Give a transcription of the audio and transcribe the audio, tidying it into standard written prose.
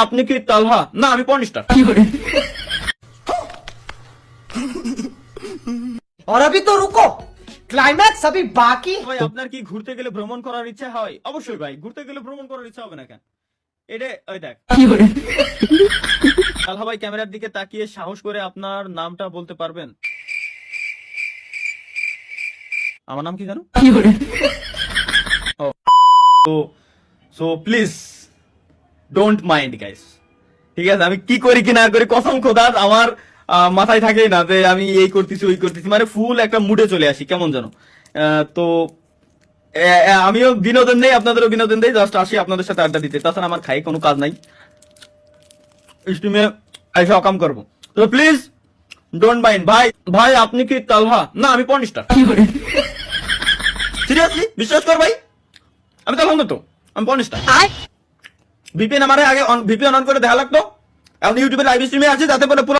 আপনি কি তালহা? না, আমি পর্ন স্টার। और अभी तो रुको, क्लाइमैक्स अभी बाकी। ভাই আপনার কি ঘুরতে গেলে ভ্রমণ করার ইচ্ছা হয়? অবশ্যই ভাই, ঘুরতে গেলে ভ্রমণ করার ইচ্ছা হবে না কেন? এটা ওই দেখ তালহা ভাই, ক্যামেরার দিকে তাকিয়ে সাহস করে আপনার নামটা বলতে পারবেন? আমার নাম কি জানো? So please don't mind guys, ঠিক আছে? আমি কি করি কি না করি কসম খোদার আমার মাথায় থাকেই না যে আমি এই করতেছি ওই করতেছি, মানে ফুল একটা মুডে চলে আসি কেমন যেন। তো আমিও বিনোদন নেই, আপনাদেরও বিনোদন দেই, জাস্ট আসি আপনাদের সাথে আড্ডা দিতে। তাছাড়া আমার খাই কোনো কাজ নাই, স্ট্রিমে এসে অকাম করবো। তো প্লিজ ডোন্ট মাইন্ড। ভাই ভাই আপনি কি তালহা? না, আমি পর্ন স্টার। সিরিয়াসলি বিশ্বাস কর ভাই, আমি তালহা না তো, আমি পর্ন স্টার। ভিপিএন আমার আগে ভিপিএন অন করে দেখা লাগতো, এখন ইউটিউবে লাইভ স্ট্রিমে আছে যাতে করে পুরো